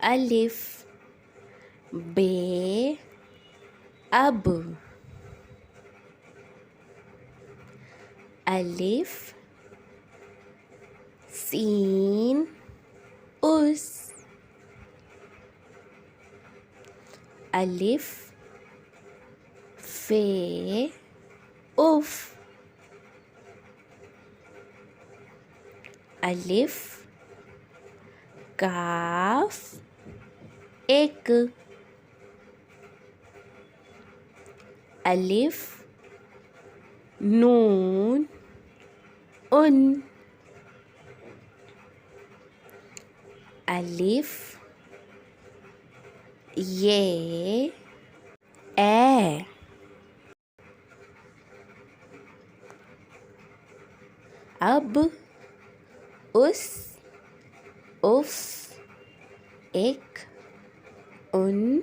अलिफ बे अब अलिफ सीन उस अलिफ फे उफ अलिफ काफ एक अलिफ नून उन अलिफ ये ए अब उस उफ एक उन